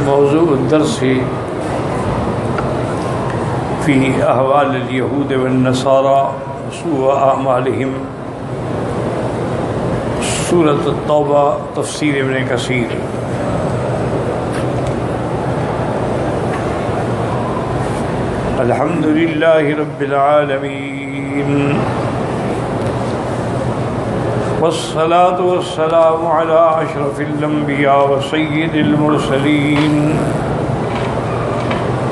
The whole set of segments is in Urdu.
موضوع الدرس في أحوال اليهود والنصارى وسوء أعمالهم، سورة التوبة، تفسير ابن كثير۔ الحمد لله رب العالمين، والصلاة والسلام على أشرف الأنبياء وسيد المرسلين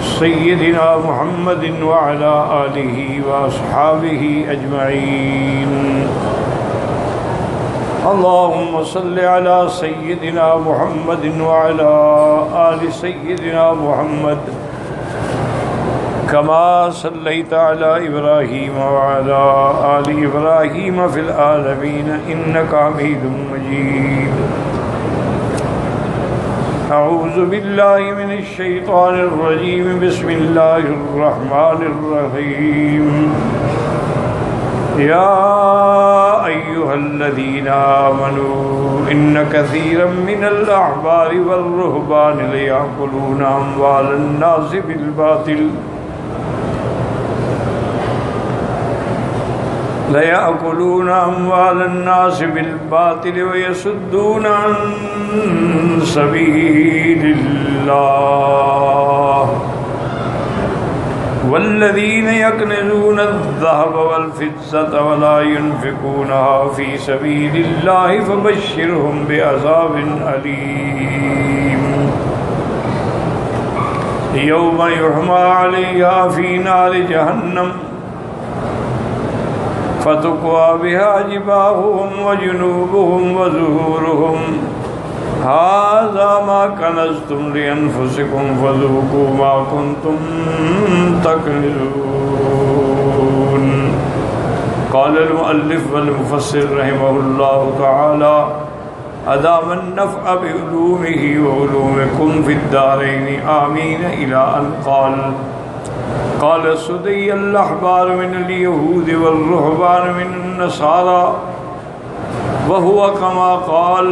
سيدنا محمد وعلى آله وأصحابه أجمعين۔ اللهم صل على سيدنا محمد وعلى آل سيدنا محمد كما صليت على إبراهيم وعلى آل إبراهيم في العالمين إنك حميد مجيد۔ أعوذ بالله من الشيطان الرجيم، بسم الله الرحمن الرحيم۔ يا أيها الذين آمنوا إن كثيرا من الأحبار والرهبان ليأكلون أموال الناس بالباطل ويصدون عن سبيل الله، والذين يكنزون الذهب والفضة ولا ينفقونها في سبيل الله فبشرهم بعذاب أليم، يوم يحمى عليها في نار جهنم فتقوى بها جباههم وجنوبهم وظهورهم، هذا ما كنزتم لأنفسكم فذوقوا ما كنتم تكنزون۔ قال المؤلف والمفسر رحمه الله تعالى: أدام النفع بعلومه وعلومكم في الدارين آمين، إلى أن قال سدي الأحبار من اليهود والرهبان من النصارى، وهو كما قال،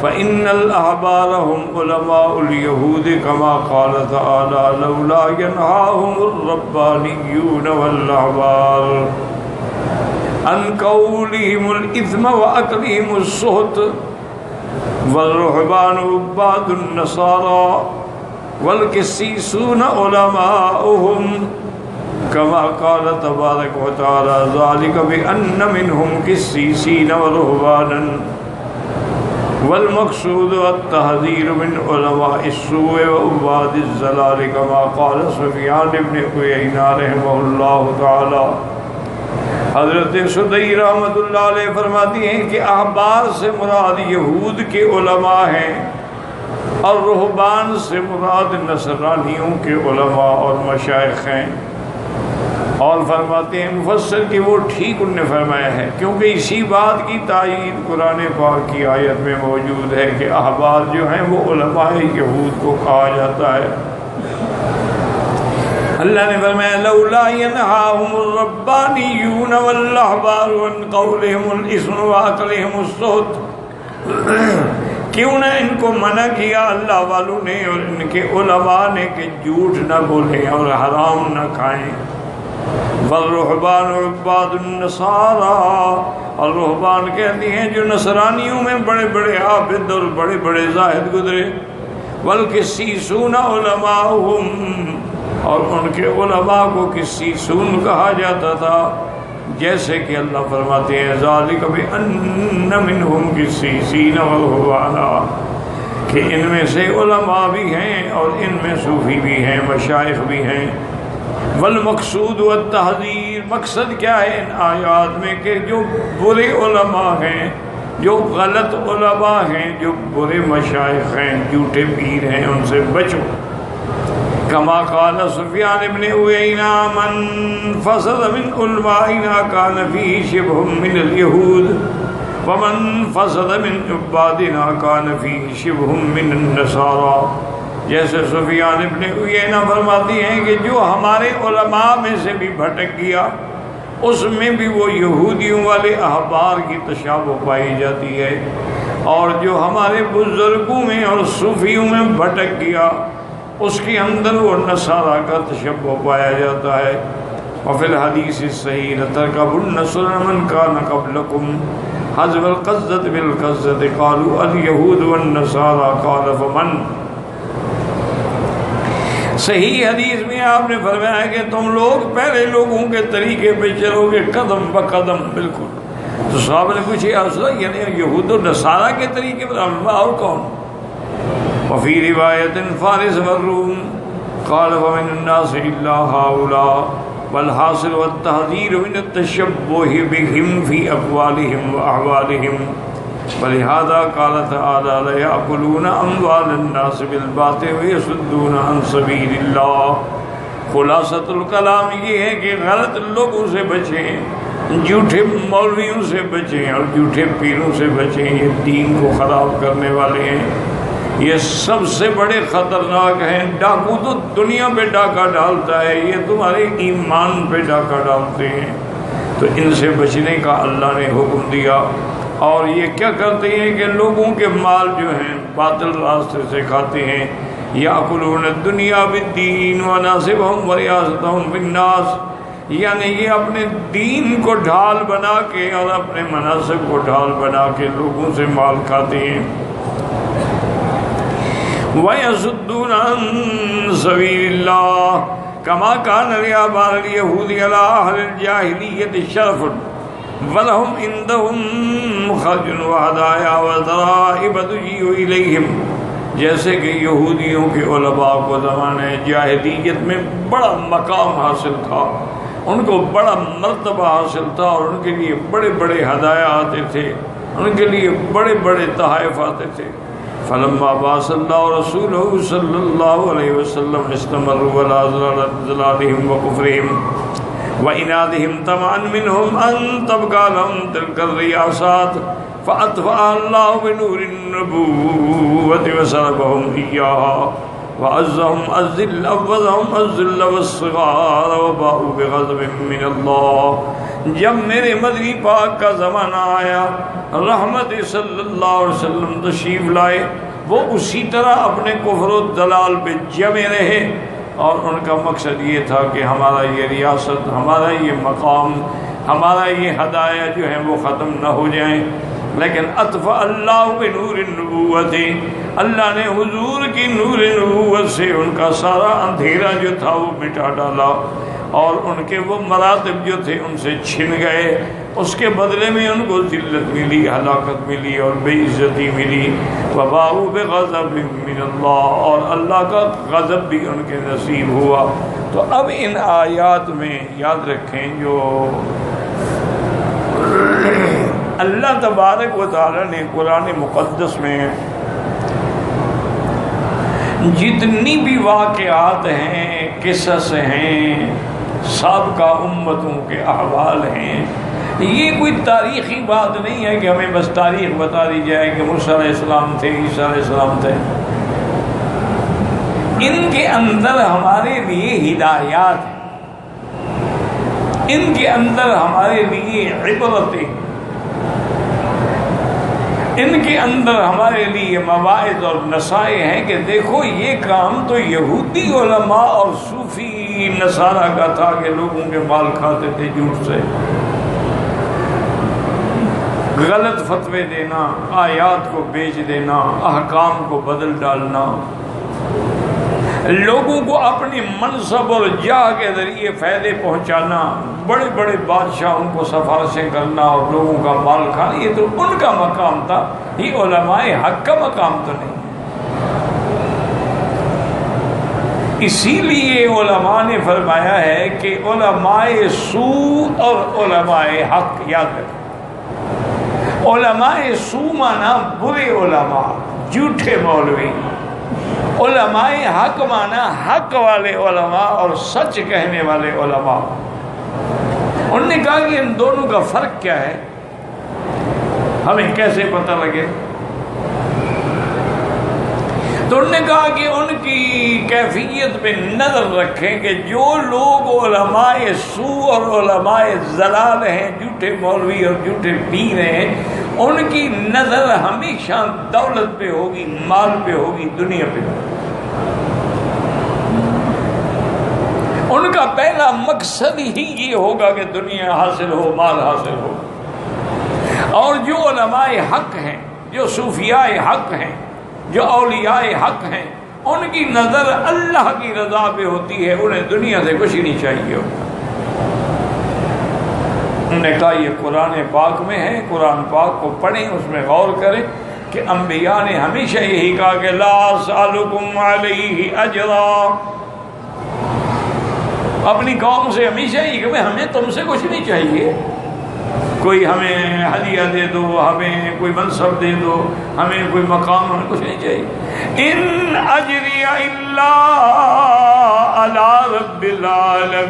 فإن الأحبار هم علماء اليهود، كما قال تعالى: لولا ينهاهم الربانيون والأحبار عن قولهم الإثم وأكلهم السحت، والرهبان عباد النصارى والقسيسون علماؤهم، كما قال تبارك وتعالى: ذلك بأن منهم قسيسين ورهبانا، والمقصود التحذير من علماء السوء وعباد الضلال، كما قال سفيان بن عيينة رحمہ اللہ تعالی۔ حضرت سدی رحمۃ اللہ علیہ فرماتی ہیں کہ احبار سے مراد یہود کے علماء ہیں، اور رہبان سے مراد نصرانیوں کے علماء اور مشائخ ہیں۔ اور فرماتے ہیں مفسر کہ وہ ٹھیک انہوں نے فرمایا ہے، کیونکہ اسی بات کی تائید قرآن پاک کی آیت میں موجود ہے کہ احبار جو ہیں وہ علماء یہود کو کہا جاتا ہے۔ اللہ نے فرمایا: لولا ينهاهم الربانيون والاحبار عن قولهم الاثم واكلهم السحت، کیوں نہ ان کو منع کیا اللہ والوں نے اور ان کے علماء نے کہ جھوٹ نہ بولیں اور حرام نہ کھائیں۔ والرہبان عباد النصارى، اور رہبان کہتی ہیں جو نصرانیوں میں بڑے بڑے عابد اور بڑے بڑے زاہد گزرے۔ والقسیسون علماؤہم، اور ان کے علماء کو قسیسون کہا جاتا تھا، جیسے کہ اللہ فرماتے ہیں: ذالک بأن منہم قسیسین ورہبانا، کہ ان میں سے علماء بھی ہیں اور ان میں صوفی بھی ہیں، مشائخ بھی ہیں۔ والمقصود والتحذیر، مقصد کیا ہے ان آیات میں کہ جو برے علماء ہیں، جو غلط علماء ہیں، جو برے مشائخ ہیں، جھوٹے پیر ہیں، ان سے بچو۔ كما قال سفيان بن عيينة: من فسد من علمائنا كان فيه شبه من اليهود، ومن فسد من عبادنا كان فيه شبه من النصارى۔ جیسے سفیان ابن عیینہ فرماتی ہیں کہ جو ہمارے علماء میں سے بھی بھٹک گیا، اس میں بھی وہ یہودیوں والے احبار کی تشابہ پائی جاتی ہے، اور جو ہمارے بزرگوں میں اور صوفیوں میں بھٹک گیا اس کے اندر وہ نصارہ کا تشبہ پایا جاتا ہے. وفی الحدیث الصحیح لترکبن سنن من کان قبلکم حذو القزۃ بالقزۃ قالوا الیہود والنصارى قال فمن. صحیح حدیث میں آپ نے فرمایا کہ تم لوگ پہلے لوگوں کے طریقے پہ چلو گے قدم بقدم. بالکل. تو صحابہ نے پوچھا یا رسول اللہ یعنی یہود و نصارہ کے طریقے پر اور کون؟ وفی روایت فارس والروم قال ومن الناس الا هؤلاء والحاصل والتحذير من التشبه بهم في اقوالهم واحوالهم ولهذا قال تعالى لا يأكلون اموال الناس بالباطل ويصدون عن سبيل الله. خلاصۃ الکلام یہ ہے کہ غلط لوگوں سے بچیں، جھوٹے مولویوں سے بچیں اور جھوٹے پیروں سے بچیں. یہ دین کو خراب کرنے والے ہیں، یہ سب سے بڑے خطرناک ہیں. ڈاکو تو دنیا پہ ڈاکہ ڈالتا ہے، یہ تمہارے ایمان پہ ڈاکہ ڈالتے ہیں. تو ان سے بچنے کا اللہ نے حکم دیا. اور یہ کیا کرتے ہیں کہ لوگوں کے مال جو ہیں باطل راستے سے کھاتے ہیں. یاکلون الدنیا بالدین وناسبهم وریاستهم بالناس، یعنی یہ اپنے دین کو ڈھال بنا کے اور اپنے مناسب کو ڈھال بنا کے لوگوں سے مال کھاتے ہیں. وَيَصُدُّونَ عَن سَبِيلِ اللَّهِ كَمَا كَانَ لِآبَائِ الْيَهُودِ عَلَىٰ أَهْلِ الْجَاهِلِيَّةِ شَرَفٌ وَلَهُمْ عِندَهُمْ خَرْجٌ وَهَدَايَا وَضَرَائِبُ تُجِيءُ إِلَيْهِمْ. جیسے کہ یہودیوں کے علماء کو زمانے جاہلیت میں بڑا مقام حاصل تھا، ان کو بڑا مرتبہ حاصل تھا اور ان کے لیے بڑے بڑے ہدایہ آتے تھے، ان کے لیے بڑے بڑے تحائف آتے تھے. فلما بعث اللہ رسولہ صلی اللہ علیہ وسلم استمروا على ضلالهم وكفرهم وعنادهم طمعا منهم ان تبقى لهم تلك الرياسات فأطفأ الله بنور النبوة وسلبهم إياها وعزهم الذل والصغار وباءوا بغضب من الله. جب میرے مدنی پاک کا زمانہ آیا، رحمت صلی اللہ علیہ وسلم تشریف لائے، وہ اسی طرح اپنے کفر و دلال پہ جمے رہے اور ان کا مقصد یہ تھا کہ ہمارا یہ ریاست، ہمارا یہ مقام، ہمارا یہ ہدایہ جو ہیں وہ ختم نہ ہو جائیں. لیکن اطفأ اللہ بنور النبوت، اللہ نے حضور کی نور نبوت سے ان کا سارا اندھیرا جو تھا وہ مٹا ڈالا اور ان کے وہ مراتب جو تھے ان سے چھن گئے. اس کے بدلے میں ان کو ذلت ملی، ہلاکت ملی اور بے عزتی ملی. وباءوا بغضب من اللہ، اور اللہ کا غضب بھی ان کے نصیب ہوا. تو اب ان آیات میں یاد رکھیں جو اللہ تبارک و تعالی نے قرآن مقدس میں جتنی بھی واقعات ہیں، قصص ہیں، سابقہ امتوں کے احوال ہیں، یہ کوئی تاریخی بات نہیں ہے کہ ہمیں بس تاریخ بتا دی جائے کہ موسیٰ علیہ السلام تھے، عیسیٰ علیہ السلام تھے. ان کے اندر ہمارے لیے ہدایات ہیں، ان کے اندر ہمارے لیے عبرتیں، ان کے اندر ہمارے لیے مواعظ اور نصائح ہیں کہ دیکھو یہ کام تو یہودی علماء اور صوفی نصارہ کا تھا کہ لوگوں کے مال کھاتے تھے جھوٹ سے، غلط فتوے دینا، آیات کو بیچ دینا، احکام کو بدل ڈالنا، لوگوں کو اپنی منصب اور جاہ کے ذریعے فائدے پہنچانا، بڑے بڑے بادشاہوں کو سفارشیں کرنا اور لوگوں کا مال کھانا، یہ تو ان کا مقام تھا، یہ علماء حق کا مقام تو نہیں. اسی لیے علماء نے فرمایا ہے کہ علماء سوء اور علماء حق یاد رکھیں. علماء سوء مانا برے علماء، جھوٹے مولوی. علماء حق مانا حق والے علماء اور سچ کہنے والے علماء. انہوں نے کہا کہ ان دونوں کا فرق کیا ہے، ہمیں کیسے پتہ لگے؟ تو انہوں نے کہا کہ ان کی کیفیت پہ نظر رکھیں کہ جو لوگ علماء سوء اور علماء ضلال ہیں، جھوٹے مولوی اور جھوٹے پیر ہیں، ان کی نظر ہمیشہ دولت پہ ہوگی، مال پہ ہوگی، دنیا پہ ہوگی۔ ان کا پہلا مقصد ہی یہ ہوگا کہ دنیا حاصل ہو، مال حاصل ہو۔ اور جو علماء حق ہیں، جو صوفیاء حق ہیں، جو اولیاء حق ہیں، ان کی نظر اللہ کی رضا پہ ہوتی ہے، انہیں دنیا سے کچھ نہیں چاہیے ہوتا۔ انہوں نے کہا یہ قرآن پاک میں ہے، قرآن پاک کو پڑھیں، اس میں غور کریں کہ انبیاء نے ہمیشہ یہی کہا کہ لا اسألکم علیہ اجرا، اپنی قوم سے ہمیشہ یہ کہ ہمیں تم سے کچھ نہیں چاہیے، کوئی ہمیں ہدیہ دے دو، ہمیں کوئی منصب دے دو، ہمیں کوئی مقام، ہمیں کچھ نہیں چاہیے۔ ان اجری الا علی رب العالمین،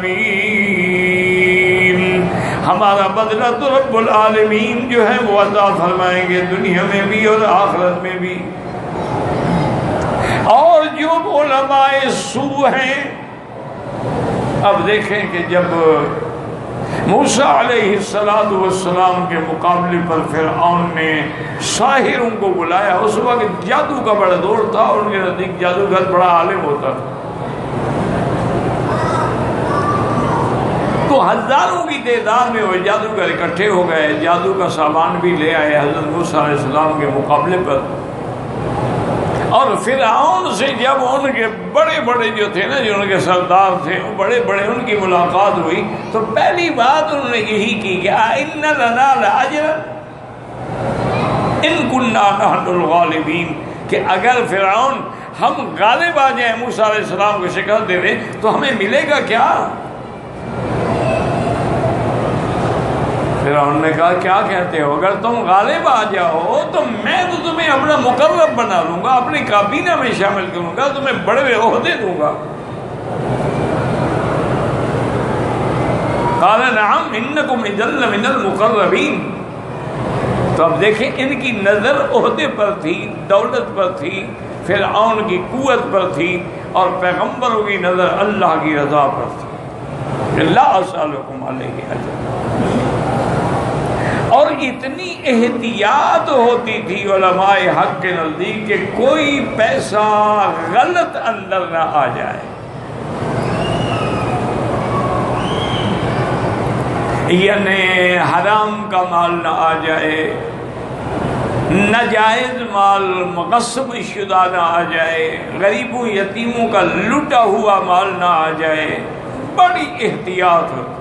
ہمارا بدلہ تو رب العالمین جو ہے وہ عطا فرمائیں گے، دنیا میں بھی اور آخرت میں بھی۔ اور جو علماء سو ہیں، اب دیکھیں کہ جب موسیٰ علیہ السلام کے مقابلے پر فرعون نے ساحروں کو بلایا، اس وقت جادو کا بڑا دور تھا، ان کے نزدیک جادوگر بڑا عالم ہوتا تھا، تو ہزاروں کی تعداد میں وہ جادوگر اکٹھے ہو گئے، جادو کا سامان بھی لے آئے حضرت موسیٰ علیہ السلام کے مقابلے پر۔ اور فرعون سے جب ان کے بڑے بڑے جو تھے نا، جو ان کے سردار تھے، وہ بڑے بڑے، ان کی ملاقات ہوئی تو پہلی بات انہوں نے یہی کی کہ اِنَّ لَنَا لَأَجْرًا إِن كُنَّا نَحْنُ الْغَالِبِينَ، کہ اگر فرعون ہم غالب آ جائیں، موسیٰ علیہ السلام کو شکست دے دیں تو ہمیں ملے گا کیا؟ فرعون نے کہا کیا کہتے ہو، اگر تم غالب آ جاؤ تو میں تو تمہیں اپنا مقرب بنا لوں گا، اپنی کابینہ میں شامل کروں گا، تمہیں بڑے عہدے دوں گا۔ قال نعم انکم اذا لمن المقربین۔ تو اب دیکھیں ان کی نظر عہدے پر تھی، دولت پر تھی، فرعون کی قوت پر تھی، اور پیغمبروں کی نظر اللہ کی رضا پر تھی۔ لا اسألکم علیہ اجرا۔ اور اتنی احتیاط ہوتی تھی علماء حق کے نزدیک کہ کوئی پیسہ غلط اندر نہ آ جائے، یعنی حرام کا مال نہ آ جائے، ناجائز مال مغصب شدہ نہ آ جائے، غریبوں یتیموں کا لٹا ہوا مال نہ آ جائے، بڑی احتیاط ہوتی۔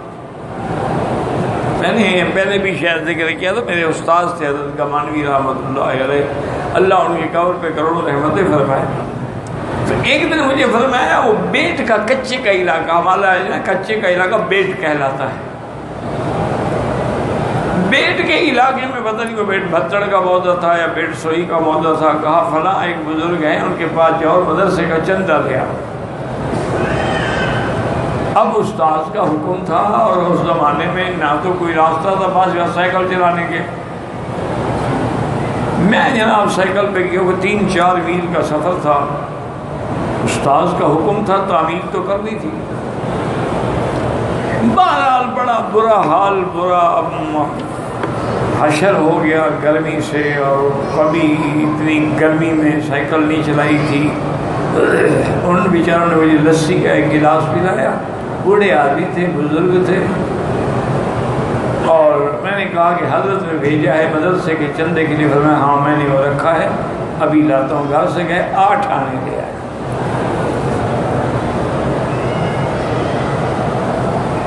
میں نے پہلے بھی شاید ذکر کیا تھا، میرے استاذ تھے حضرت گمانوی رحمۃ اللہ علیہ، اللہ ان کی قبر پہ کروڑوں رحمتیں فرمائے۔ تو ایک دن مجھے فرمایا وہ بیٹ کا کچے کا علاقہ، ہمارا ہے نا کچے کا علاقہ بیٹ کہلاتا ہے، بیٹ کے علاقے میں پتہ نہیں وہ بیٹ بھتڑ کا موضوع تھا یا بیٹ سوئی کا موضوع تھا، کہا فلاں ایک بزرگ ہیں ان کے پاس جاؤ مدرسے کا چندہ لیا۔ اب استاذ کا حکم تھا، اور اس زمانے میں نہ تو کوئی راستہ تھا پاس یا سائیکل چلانے کے، میں جناب سائیکل پہ گیا، وہ 3-4 میل کا سفر تھا، استاذ کا حکم تھا، تعمیر تو کرنی تھی۔ بہرحال بڑا برا حال، برا حشر ہو گیا گرمی سے، اور کبھی اتنی گرمی میں سائیکل نہیں چلائی تھی۔ ان بیچاروں نے مجھے لسی کا ایک گلاس پلایا، بوڑھے آدمی تھے، بزرگ تھے، اور میں نے کہا کہ حضرت نے بھیجا ہے مدرسے کے چندے کے لیے، فرمایا ہاں میں نے وہ رکھا ہے، ابھی لاتا ہوں۔ گھر سے گئے 8 آنے لے آئے۔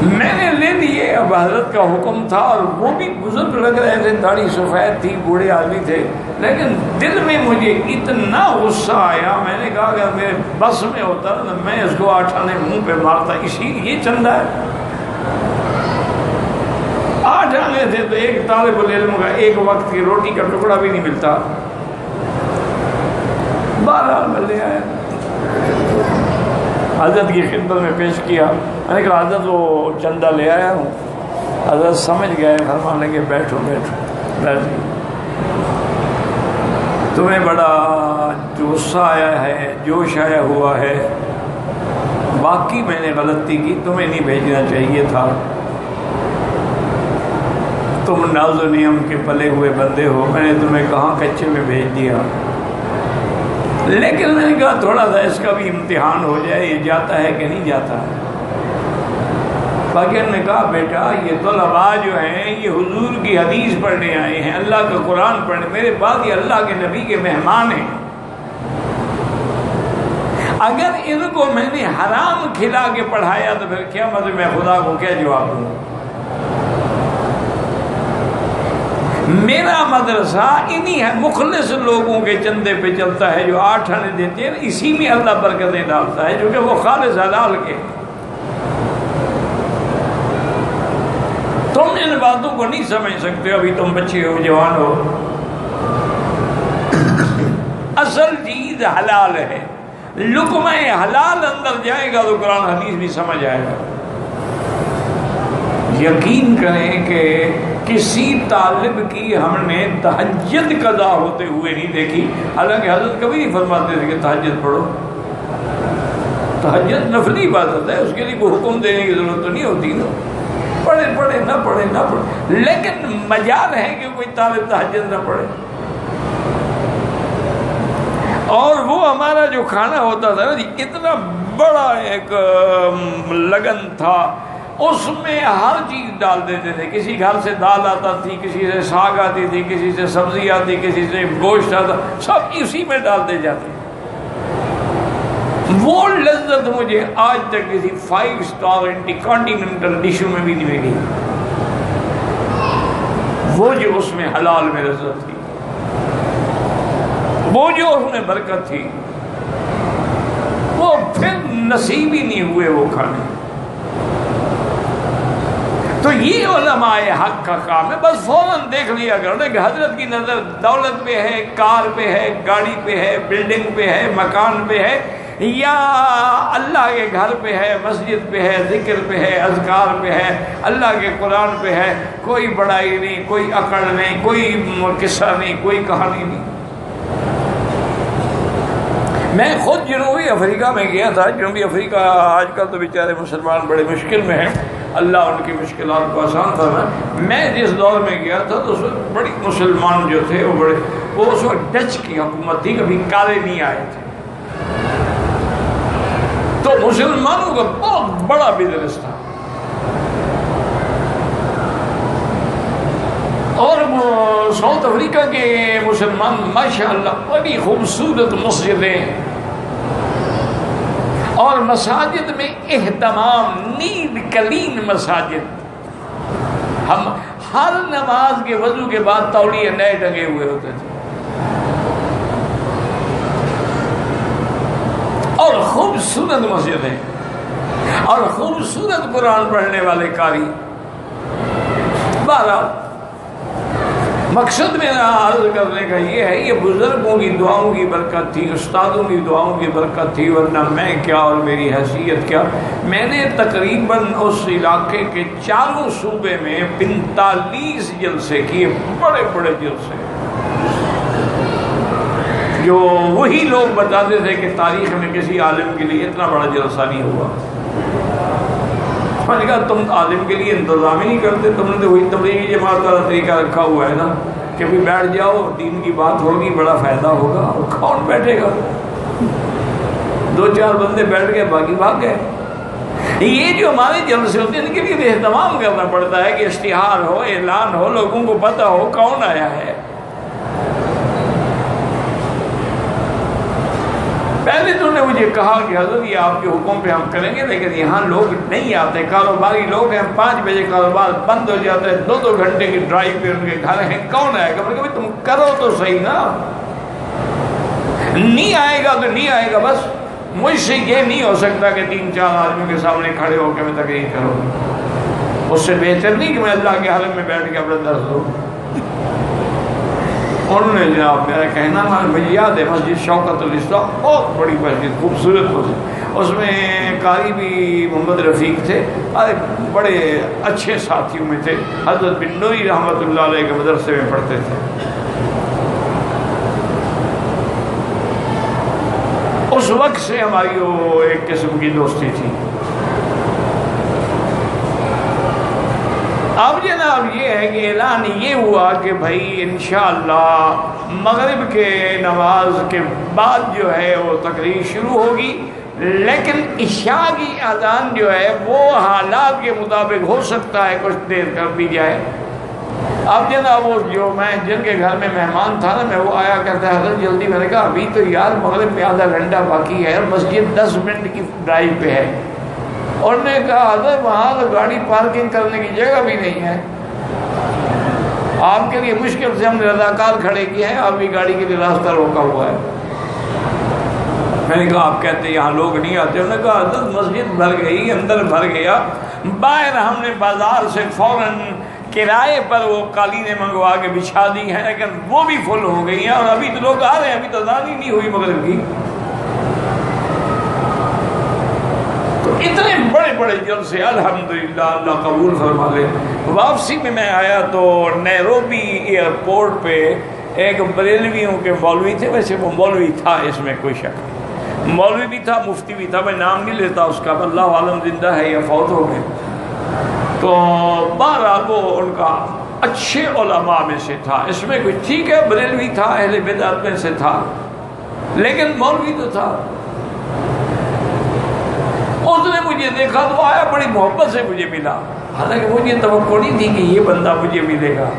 میں نے لے لیے، اب حضرت کا حکم تھا، اور وہ بھی بزرگ لگ رہے تھے، داڑھی سفید تھی، بوڑھے آدمی تھے، لیکن دل میں مجھے اتنا غصہ آیا، میں نے کہا کہ میرے بس میں ہوتا نا میں اس کو 8 آنے منہ پہ مارتا، اسی یہ چندہ ہے۔ 8 آنے تھے تو ایک طالب العلم کا ایک وقت کی روٹی کا ٹکڑا بھی نہیں ملتا۔ بہرحال میں لے آیا، حضرت کی خدمت میں پیش کیا، میں نے کہا حضرت وہ چندہ لے آیا ہوں۔ حضرت سمجھ گئے، فرمانے لگے بیٹھو بیٹھو بیٹھ۔ تمہیں بڑا غصہ آیا ہے، جوش آیا ہوا ہے، باقی میں نے غلطی کی، تمہیں نہیں بھیجنا چاہیے تھا۔ تم ناز و نعم کے پلے ہوئے بندے ہو، میں نے تمہیں کہاں کچے میں بھیج دیا، لیکن میں نے کہا تھوڑا سا اس کا بھی امتحان ہو جائے، یہ جاتا ہے کہ نہیں جاتا ہے۔ باقی نے کہا بیٹا یہ طلباء جو ہیں یہ حضور کی حدیث پڑھنے آئے ہیں، اللہ کا قرآن پڑھنے، میرے بعد یہ اللہ کے نبی کے مہمان ہیں، اگر ان کو میں نے حرام کھلا کے پڑھایا تو پھر کیا مطلب میں خدا کو کیا جواب دوں؟ میرا مدرسہ انہی مخلص لوگوں کے چندے پہ چلتا ہے جو 8 آنے دیتے ہیں، اسی میں اللہ برکتیں ڈالتا ہے جو کہ وہ خالص حلال کے۔ تم ان باتوں کو نہیں سمجھ سکتے، ابھی تم بچے ہو، جوان ہو۔ اصل چیز حلال ہے، لقمہ حلال اندر جائے گا تو قرآن حدیث بھی سمجھ آئے گا۔ یقین کریں کہ کسی طالب کی ہم نے تہجد قضا ہوتے ہوئے نہیں دیکھی، حالانکہ حضرت کبھی نہیں فرماتے تھے کہ تہجد پڑھو، تہجد نفلی عبادت ہے، اس کے لیے کوئی حکم دینے کی ضرورت تو نہیں ہوتی نا، پڑھے پڑھے نہ پڑھے نہ پڑھے، لیکن مجال ہے کہ کوئی طالب تہجد نہ پڑھے۔ اور وہ ہمارا جو کھانا ہوتا تھا نا، اتنا بڑا ایک لگن تھا، اس میں ہر چیز ڈال دیتے تھے، کسی گھر سے دال آتا تھی، کسی سے ساگ آتی تھی، کسی سے سبزی آتی، کسی سے گوشت آتا، سب اسی میں ڈالتے جاتے۔ وہ لذت مجھے آج تک کسی 5 اسٹار انٹرکانٹیننٹل ڈشوں میں بھی نہیں ملی، وہ جو اس میں حلال میں لذت تھی، وہ جو اس میں برکت تھی، وہ پھر نصیب ہی نہیں ہوئے وہ کھانے۔ تو یہ علماء حق کا کام ہے، بس فوراً دیکھ لیا کرو کہ حضرت کی نظر دولت پہ ہے، کار پہ ہے، گاڑی پہ ہے، بلڈنگ پہ ہے، مکان پہ ہے، یا اللہ کے گھر پہ ہے، مسجد پہ ہے، ذکر پہ ہے، اذکار پہ ہے، اللہ کے قرآن پہ ہے، کوئی بڑائی نہیں، کوئی اکڑ نہیں، کوئی قصہ نہیں، کوئی کہانی نہیں۔ میں خود جنوبی افریقہ میں گیا تھا۔ جنوبی افریقہ آج کل تو بیچارے مسلمان بڑے مشکل میں ہیں، اللہ ان کی مشکلات کو آسان فرمائے۔ میں جس دور میں گیا تھا تو اس وقت بڑی مسلمان جو تھے وہ اس وقت ڈچ کی حکومت تھی، کبھی کالے نہیں آئے تھے، تو مسلمانوں کا بہت بڑا بزنس تھا، اور ساؤتھ افریقہ کے مسلمان ماشاءاللہ بڑی خوبصورت مسجدیں اور مساجد میں اہتمام، نیٹ کلین مساجد، ہم ہر نماز کے وضو کے بعد تولیے نئے ٹنگے ہوئے ہوتے تھے، اور خوبصورت مسجدیں اور خوبصورت قرآن پڑھنے والے قاری۔ بہرحال مقصد میرا عرض کرنے کا یہ ہے، یہ بزرگوں کی دعاؤں کی برکت تھی، استادوں کی دعاؤں کی برکت تھی، ورنہ میں کیا اور میری حیثیت کیا۔ میں نے تقریباً اس علاقے کے 4 صوبے میں 45 جلسے کیے، بڑے بڑے جلسے، جو وہی لوگ بتاتے تھے کہ تاریخ میں کسی عالم کے لیے اتنا بڑا جلسہ نہیں ہوا۔ میں نے کہا تم عالم کے لیے انتظام ہی نہیں کرتے، تم نے تو وہی تبلیغی جماعت کا طریقہ رکھا ہوا ہے نا کہ بھی بیٹھ جاؤ، دین کی بات ہوگی، بڑا فائدہ ہوگا، اور کون بیٹھے گا؟ 2-4 بندے بیٹھ گئے، باقی بھاگ گئے۔ یہ جو ہمارے جلسے ہوتے ہیں ان کے لیے اہتمام کرنا پڑتا ہے کہ اشتہار ہو، اعلان ہو، لوگوں کو پتہ ہو کون آیا ہے۔ پہلے تو نے مجھے کہا کہ حضرت یہ آپ کے حکم پہ ہم کریں گے، لیکن یہاں لوگ نہیں آتے، کاروباری لوگ ہیں، 5 بجے کاروبار بند ہو جاتا ہے، 2 گھنٹے کی ڈرائیو پہ ان کے گھر ہیں، کون آئے گا؟ میں نے کہا تم کرو تو صحیح نا، نہیں آئے گا تو نہیں آئے گا، بس مجھ سے یہ نہیں ہو سکتا کہ 3-4 آدمیوں کے سامنے کھڑے ہو کے میں تقریر کروں، اس سے بہتر نہیں کہ میں اللہ کے حرم میں بیٹھ کے اپنا درس دوں۔ انہوں نے جناب میرا کہنا مجھے یاد ہے، مسجد شوکت الاسلام، بہت بڑی مسجد، خوبصورت مسجد، اس میں قاری بھی محمد رفیق تھے، بڑے اچھے ساتھیوں میں تھے، حضرت بن نوری رحمۃ اللہ علیہ کے مدرسے میں پڑھتے تھے۔ اس وقت سے ہماری وہ ایک قسم کی دوستی تھی۔ اب جناب یہ ہے کہ اعلان یہ ہوا کہ بھائی انشاءاللہ مغرب کے نماز کے بعد جو ہے وہ تقریر شروع ہوگی، لیکن عشاء کی اذان جو ہے وہ حالات کے مطابق ہو سکتا ہے کچھ دیر کر دی جائے۔ اب جناب وہ جو میں جن کے گھر میں مہمان تھا نا، میں وہ آیا کرتا ہے حضرت جلدی، میں نے کہا ابھی تو یار مغرب میں آدھا گھنٹہ باقی ہے، مسجد 10 منٹ کی ڈرائیو پہ ہے، اور نے کہا حضرت وہاں تو گاڑی پارکنگ کرنے کی جگہ بھی نہیں ہے، آپ کے لیے مشکل سے ہم نے رضاکار کھڑے کیے ہیں، آپ کی گاڑی کے لیے راستہ روکا ہوا ہے۔ میں نے کہا آپ کہتے ہیں یہاں لوگ نہیں آتے؟ انہوں نے کہا حضرت مسجد بھر گئی، اندر بھر گیا، باہر ہم نے بازار سے فوراً کرائے پر وہ قالینیں منگوا کے بچھا دی ہیں، لیکن وہ بھی فل ہو گئی ہیں، اور ابھی تو لوگ آ رہے ہیں، ابھی تو اذان ہی نہیں ہوئی مغرب کی۔ تو اتنے بڑے بڑے جلسے الحمدللہ اللہ قبول فرما لے۔ واپسی میں آیا تو نیروبی ایئرپورٹ پہ ایک بریلویوں کے مولوی تھے، ویسے وہ مولوی تھا اس میں کوئی شک نہیں، مولوی بھی تھا مفتی بھی تھا، میں نام نہیں لیتا اس کا، اللہ عالم زندہ ہے یا فوت ہو گئے۔ تو بہرحال وہ ان کا اچھے علماء میں سے تھا، اس میں کچھ ٹھیک ہے بریلوی تھا، اہل بدعت میں سے تھا، لیکن مولوی تو تھا۔ اس نے مجھے دیکھا تو آیا، بڑی محبت سے مجھے ملا، حالانکہ مجھے توقع نہیں تھی کہ یہ بندہ مجھے ملے گا،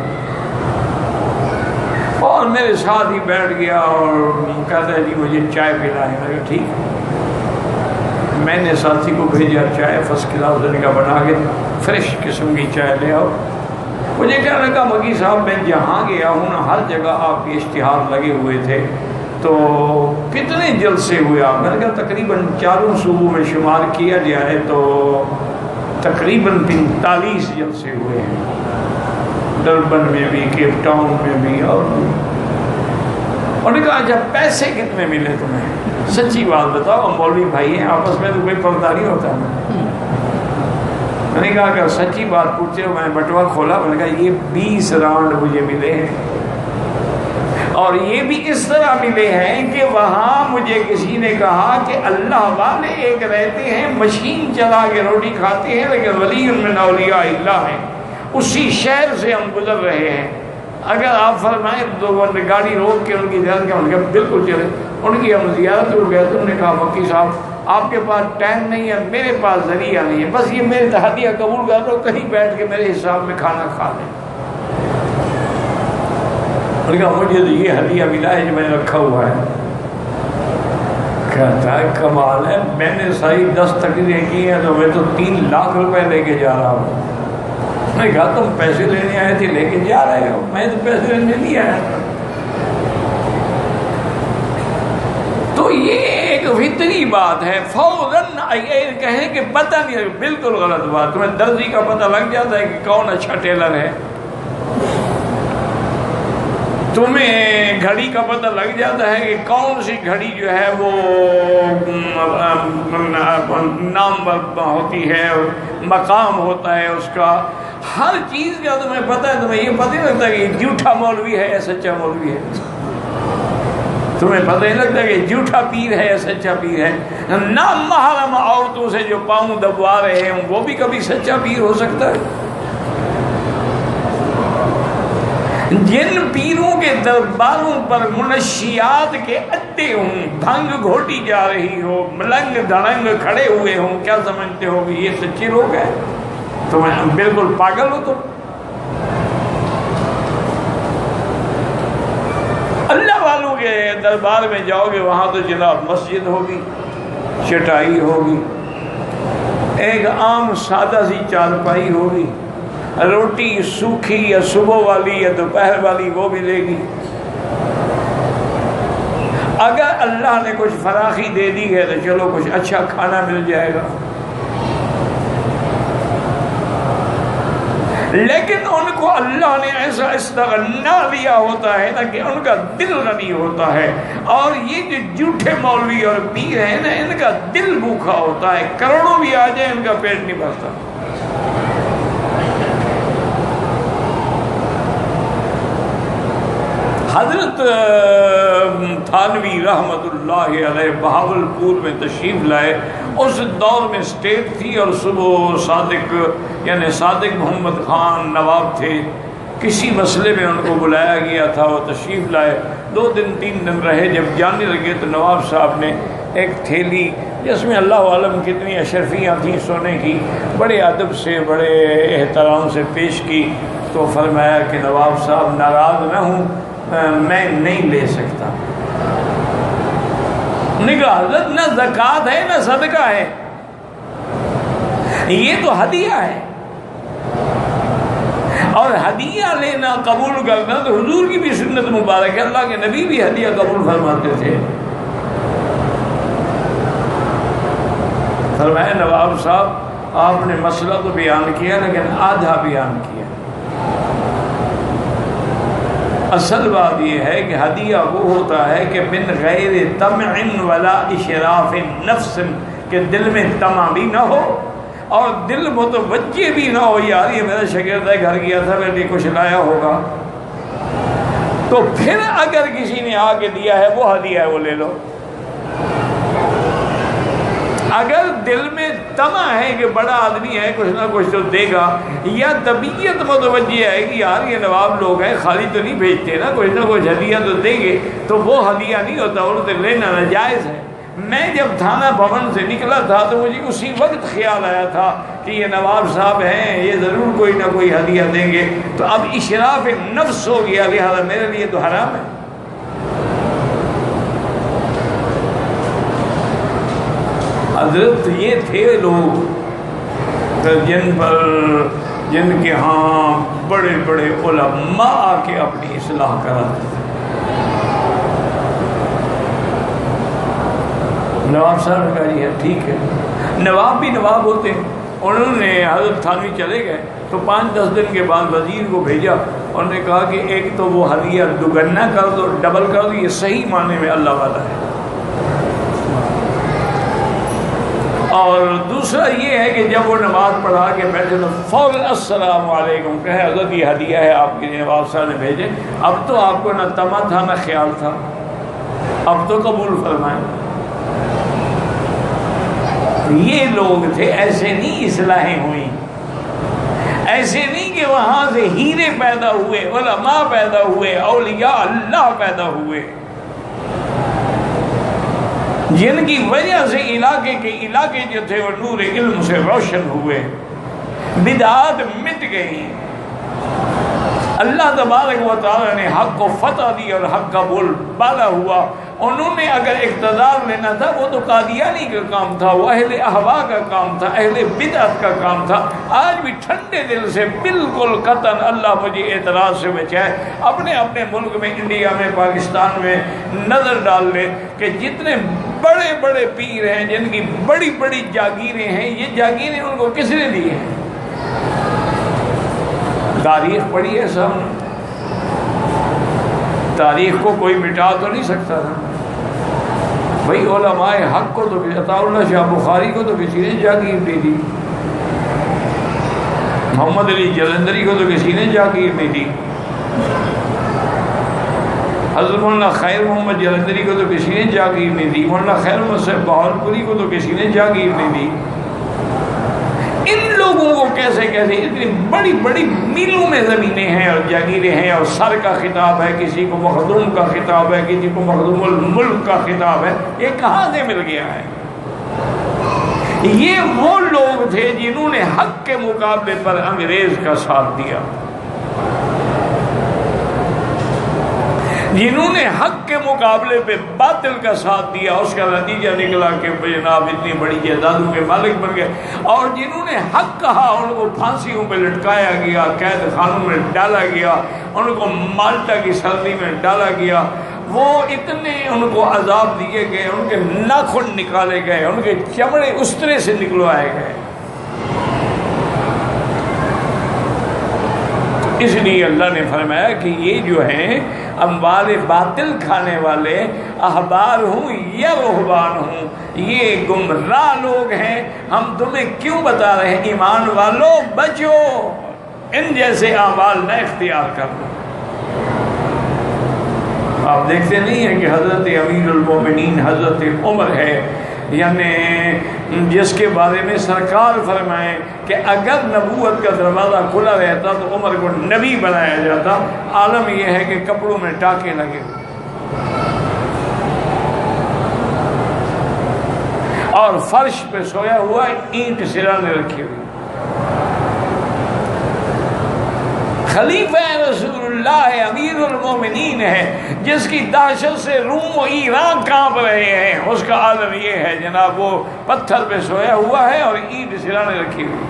اور میرے ساتھ ہی بیٹھ گیا اور کہتا ہے جی مجھے چائے پلائیں۔ میں کہا ٹھیک، میں نے ساتھی کو بھیجا چائے فرسٹ کلاس کا بنا کے، فریش قسم کی چائے لے آؤ۔ مجھے کہنے لگا مکی صاحب میں جہاں گیا ہوں نا ہر جگہ آپ کے اشتہار لگے ہوئے تھے، تو کتنے جلسے ہوئے آپ؟ میں نے کہا تقریباً 4 صوبوں میں شمار کیا جائے تو تقریباً 45 جلسے ہوئے ہیں، ڈربن میں بھی، کیپ ٹاؤن میں بھی، اور انہوں نے کہا اچھا پیسے کتنے ملے تمہیں؟ سچی بات بتاؤ، مولوی بھائی ہیں آپس میں تو کوئی پردہ نہیں ہوتا ہے۔ میں نے کہا کہ سچی بات پوچھتے ہو؟ میں نے بٹوا کھولا، میں نے کہا یہ 20 راؤنڈ مجھے ملے ہیں، اور یہ بھی اس طرح ملے ہیں کہ وہاں مجھے کسی نے کہا کہ اللہ والے ایک رہتے ہیں مشین چلا کے روٹی کھاتے ہیں، لیکن ولی من اولیاء اللہ ہیں، اسی شہر سے ہم گزر رہے ہیں، اگر آپ فرمائیں تو گاڑی روک کے ان کی زیارت کا، ان کا بالکل چلے، ان کی ہم زیارت ہو گئے۔ تو انہوں نے کہا مکی صاحب آپ کے پاس ٹائم نہیں ہے، میرے پاس ذریعہ نہیں ہے، بس یہ میرے ہدیہ قبول کر لو، کہیں بیٹھ کے میرے حساب میں کھانا کھا لیں۔ انہوں نے کہا مجھے تو یہ ہدیہ ملا ہے جو میں نے رکھا ہوا ہے۔ کہتا ہے کمال ہے، میں نے ساری 10 تقریریں کی ہیں تو میں تو 3 لاکھ روپے لے کے جا رہا ہوں۔ میں نے کہا تم پیسے لینے آئے تھے لے کے جا رہے ہو؟ میں تو پیسے لینے نہیں آیا۔ تو یہ ایک فطری بات ہے، فوراً کہیں کہ پتہ نہیں، بالکل غلط بات۔ تمہیں درزی کا پتہ لگ جاتا ہے کہ کون اچھا ٹیلر ہے، تمہیں گھڑی کا پتہ لگ جاتا ہے کہ کون سی گھڑی جو ہے وہ نام ہوتی ہے، مقام ہوتا ہے اس کا، ہر چیز کا تمہیں پتہ ہے۔ تمہیں یہ پتہ نہیں لگتا کہ جھوٹا مولوی ہے یا سچا مولوی ہے، تمہیں پتہ نہیں لگتا کہ جھوٹا پیر ہے یا سچا پیر ہے۔ نام محرم عورتوں سے جو پاؤں دبوا رہے ہیں وہ بھی کبھی سچا پیر ہو سکتا ہے۔ جن پیروں کے درباروں پر منشیات کے اڈے ہوں، بھنگ گھوٹی جا رہی ہو، ملنگ دھڑنگ کھڑے ہوئے ہوں، کیا سمجھتے ہو کہ یہ سچے لوگ ہیں؟ تمہیں بالکل پاگل ہو تم۔ اللہ والوں کے دربار میں جاؤ گے وہاں تو جناب مسجد ہوگی، چٹائی ہوگی، ایک عام سادہ سی چارپائی ہوگی، روٹی سوکھی یا صبح والی یا دوپہر والی وہ ملے گی۔ اگر اللہ نے کچھ فراخی دے دی ہے تو چلو کچھ اچھا کھانا مل جائے گا، لیکن ان کو اللہ نے ایسا استغنا دیا ہوتا ہے نا کہ ان کا دل غنی ہوتا ہے، اور یہ جو جھوٹے مولوی اور پیر ہیں نا ان کا دل بھوکا ہوتا ہے، کروڑوں بھی آ جائیں ان کا پیٹ نہیں بھرتا۔ حضرت تھانوی رحمۃ اللہ علیہ بہاولپور میں تشریف لائے. اس دور میں اسٹیٹ تھی اور صبح صادق یعنی صادق محمد خان نواب تھے. کسی مسئلے میں ان کو بلایا گیا تھا, وہ تشریف لائے. 2 دن 3 دن رہے. جب جانے لگے تو نواب صاحب نے ایک تھیلی جس میں اللہ عالم کتنی اشرفیاں تھیں سونے کی, بڑے ادب سے بڑے احترام سے پیش کی. تو فرمایا کہ نواب صاحب ناراض نہ ہوں, میں نہیں لے سکتا. نگاہ حضرت نہ زکوٰۃ ہے نہ صدقہ ہے, یہ تو ہدیہ ہے. اور ہدیہ لینا قبول کرنا تو حضور کی بھی سنت مبارک ہے. اللہ کے نبی بھی ہدیہ قبول فرماتے تھے. فرمایا نواب صاحب آپ نے مسئلہ تو بیان کیا لیکن آدھا بیان کیا. اصل بات یہ ہے کہ ہدیہ وہ ہوتا ہے کہ من غیر طمع ولا اشراف نفس, کہ دل میں طمع بھی نہ ہو اور دل متوجہ بھی نہ ہو, یار یہ میرا شاگرد ہے گھر گیا تھا میرے لیے کچھ لایا ہوگا. تو پھر اگر کسی نے آ کے دیا ہے وہ ہدیہ ہے, وہ لے لو. اگر دل میں طمع ہے کہ بڑا آدمی ہے کچھ نہ کچھ تو دے گا, یا طبیعت متوجہ ہے کہ یار یہ نواب لوگ ہیں خالی تو نہیں بھیجتے نا, کچھ نہ کچھ ہدیہ تو دیں گے, تو وہ ہدیہ نہیں ہوتا, اور تو لینا ناجائز ہے. میں جب تھانہ بھون سے نکلا تھا تو مجھے اسی وقت خیال آیا تھا کہ یہ نواب صاحب ہیں, یہ ضرور کوئی نہ کوئی ہدیہ دیں گے. تو اب اشراف نفس ہو گیا, لہذا میرے لیے تو حرام ہے. حضرت یہ تھے لوگ جن کے ہاں بڑے بڑے علماء آ کے اپنی اصلاح کراتے تھے. نواب صاحب نے کہا یہ ٹھیک ہے. نواب بھی نواب ہوتے ہیں. انہوں نے حضرت تھانوی چلے گئے تو 5-10 دن کے بعد وزیر کو بھیجا. انہوں نے کہا کہ ایک تو وہ ہدیہ دوگنا کر دو, ڈبل کر دو, یہ صحیح معنی میں اللہ والا ہے. اور دوسرا یہ ہے کہ جب وہ نماز پڑھا کے بیٹھے تو فوراً السلام علیکم کہے, حضرت یہ ہدیہ ہے آپ کے لیے نواب صاحب نے بھیجے. اب تو آپ کو نہ طمع تھا نہ خیال تھا, اب تو قبول فرمائیں. یہ لوگ تھے, ایسے نہیں اصلاحیں ہوئیں, ایسے نہیں کہ وہاں سے ہیرے پیدا ہوئے, علماء پیدا ہوئے, اولیاء اللہ پیدا ہوئے, جن کی وجہ سے علاقے جو تھے وہ نور علم سے روشن ہوئے, بدعات مٹ گئی. اللہ تبارک و تعالی نے حق کو فتح دی اور حق کا بول بالا ہوا. انہوں نے اگر اقتدار لینا تھا وہ تو قادیانی کا کام تھا, وہ اہل احوا کا کام تھا, اہل بدعت کا کام تھا. آج بھی ٹھنڈے دل سے بالکل قطعاً اللہ مجھے اعتراض سے بچائے, اپنے اپنے ملک میں, انڈیا میں, پاکستان میں نظر ڈال لے کہ جتنے بڑے بڑے پیر ہیں, جن کی بڑی بڑی جاگیریں ہیں, یہ جاگیریں ان کو کس نے دی ہیں؟ تاریخ پڑھی ہے صاحب نے, تاریخ کو کوئی مٹا تو نہیں سکتا تھا. بھائی علماء حق کو تو عطا اللہ شاہ بخاری کو تو کسی نے جاگیر دے دی, محمد علی جلندری کو تو کسی نے جاگیر نہیں دی, حضرت مولانا خیر محمد جلندری کو تو کسی نے جاگیر نہیں دی, مولانا خیر محمد صاحب بہاولپوری کو تو کسی نے جاگیر نہیں دی. ان لوگوں کو کیسے اتنی بڑی بڑی میلوں میں زمینیں ہیں اور جاگیریں ہیں, اور سر کا خطاب ہے, کسی کو مخدوم کا خطاب ہے, کسی کو مخدوم الملک کا خطاب ہے. یہ کہاں سے مل گیا ہے؟ یہ وہ لوگ تھے جنہوں نے حق کے مقابلے پر انگریز کا ساتھ دیا, جنہوں نے حق کے مقابلے پہ باطل کا ساتھ دیا. اس کا نتیجہ نکلا کہ جناب اتنی بڑی جائیدادوں کے مالک بن گئے. اور جنہوں نے حق کہا ان کو پھانسیوں پہ لٹکایا گیا, قید خانوں میں ڈالا گیا, ان کو مالٹا کی سردی میں ڈالا گیا. وہ اتنے ان کو عذاب دیے گئے, ان کے ناخن نکالے گئے, ان کے چمڑے استرے سے نکلوائے گئے. اس لیے اللہ نے فرمایا کہ یہ جو ہیں اموال باطل کھانے والے احبار ہوں یا رہبان ہوں, یہ گمراہ لوگ ہیں. ہم تمہیں کیوں بتا رہے ہیں؟ ایمان والوں بچو, ان جیسے اعمال نہ اختیار کرو. آپ دیکھتے نہیں ہیں کہ حضرت امیر المومنین حضرت عمر ہے، یعنی جس کے بارے میں سرکار فرمائیں کہ اگر نبوت کا دروازہ کھلا رہتا تو عمر کو نبی بنایا جاتا۔ عالم یہ ہے کہ کپڑوں میں ٹاکے لگے اور فرش پہ سویا ہوا اینٹ سرانے رکھی ہوئی۔ خلیفہ رسول اللہ ہے، امیر المومنین ہے، جس کی دہشت سے روم و ایران کانپ رہے ہیں، اس کا عالم یہ ہے جناب وہ پتھر پہ سویا ہوا ہے اور اینٹ سرانے رکھی ہوئی۔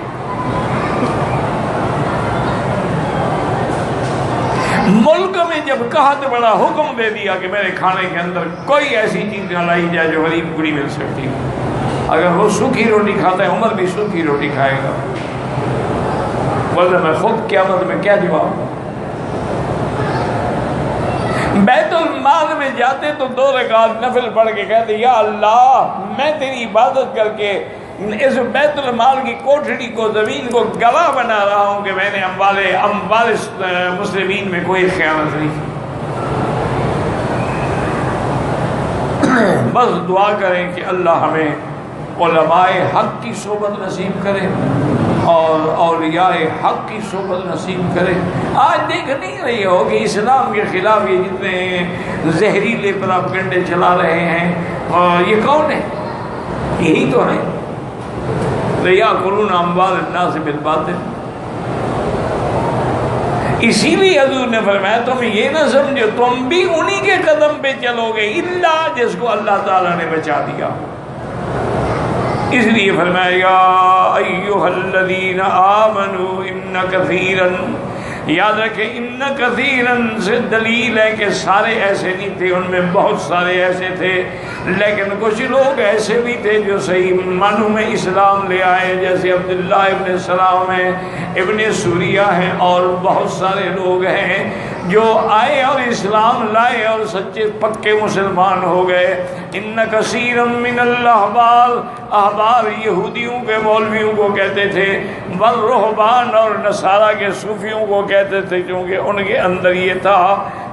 ملک میں جب قحط بڑا حکم دے دیا کہ میرے کھانے کے اندر کوئی ایسی چیز نہ لائی جائے جو غریب پوری مل سکتی ہے، اگر وہ سوکھی روٹی کھاتا ہے عمر بھی سوکھی روٹی کھائے گا، ورنہ میں خود قیامت میں کیا جواب دوں؟ بیت المال میں جاتے تو 2 رکعت نفل پڑھ کے کہتے یا اللہ میں تیری عبادت کر کے اس بیت المال کی کوٹھڑی کو زمین کو گواہ بنا رہا ہوں کہ میں نے اموال مسلمین میں کوئی خیانت نہیں کی۔ بس دعا کریں کہ اللہ ہمیں علماء حق کی صحبت نصیب کرے اور اولیاء حق کی صحبت نصیب کرے۔ آج دیکھ نہیں رہی ہو کہ اسلام کے خلاف یہ جتنے زہریلے پراپگنڈے چلا رہے ہیں، اور یہ کون ہے؟ یہی تو ہے، یأکلون اموال الناس بالباطل۔ اسی لیے حضور نے فرمایا تم یہ نہ سمجھو تم بھی انہی کے قدم پہ چلو گے الا جس کو اللہ تعالیٰ نے بچا دیا۔ اس لیے فرمایا یا ایھا الذین آمنوا ان کثیرا، یاد رکھیں ان کثیرا سے دلیل ہے کہ سارے ایسے نہیں تھے، ان میں بہت سارے ایسے تھے، لیکن کچھ لوگ ایسے بھی تھے جو صحیح معنوں میں اسلام لے آئے، جیسے عبداللہ ابن سلام ہیں، ابن سوریہ ہیں، اور بہت سارے لوگ ہیں جو آئے اور اسلام لائے اور سچے پکے مسلمان ہو گئے۔ ان کثیرا من الاحبار، احبار یہودیوں کے مولویوں کو کہتے تھے، والرہبان اور نصارہ کے صوفیوں کو کہتے تھے، کیونکہ ان کے اندر یہ تھا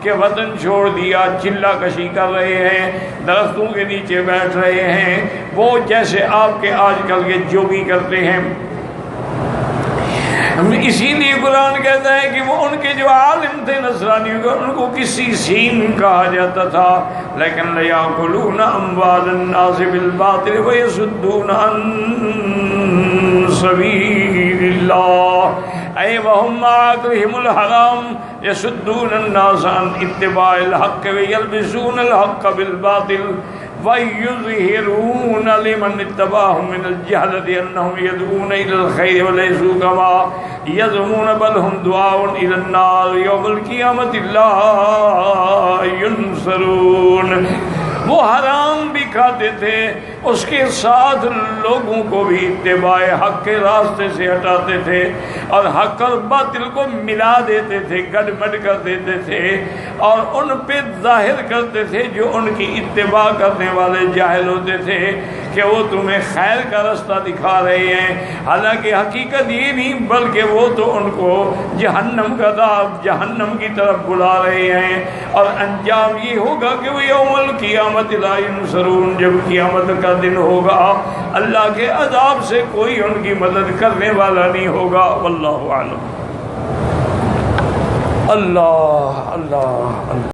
کہ وطن چھوڑ دیا، چلہ کشی کر رہے ہیں، درختوں کے نیچے بیٹھ رہے ہیں، وہ جیسے آپ کے آج کل کے جوگی کرتے ہیں۔ اسی لیے قرآن کہتا ہے کہ وہ ان کے جو عالم تھے نصرانیوں کے، ان کو کسی سین کہا جاتا تھا، لیکن لَيَأْكُلُونَ أَمْوَالَ النَّاسِ بِالْبَاطِلِ وَيَصُدُّونَ عَن سَبِيلِ اللَّهِ أي وهم مع أكلهم الحرام يصدون الناس عن اتباع الحق ويلبسون الحق بالباطل ويظهرون لمن اتبعهم من الجهلة أنهم يدعون إلى الخير وليسوا كما يزعمون بل هم دعاء إلى النار يوم القيامة لا ينصرون۔ وہ حرام بھی کھاتے تھے، اس کے ساتھ لوگوں کو بھی اتباع حق کے راستے سے ہٹاتے تھے، اور حق اور باطل کو ملا دیتے تھے، گڈ مڈ کر دیتے تھے، اور ان پہ ظاہر کرتے تھے جو ان کی اتباع کرنے والے جاہل ہوتے تھے کہ وہ تمہیں خیر کا رستہ دکھا رہے ہیں، حالانکہ حقیقت یہ نہیں بلکہ وہ تو ان کو جہنم کا عذاب، جہنم کی طرف بلا رہے ہیں، اور انجام یہ ہوگا کہ وہ یوم القیامت لا ینصرون، جب قیامت کا دن ہوگا اللہ کے عذاب سے کوئی ان کی مدد کرنے والا نہیں ہوگا۔ واللہ اعلم۔ اللہ اللہ اللہ۔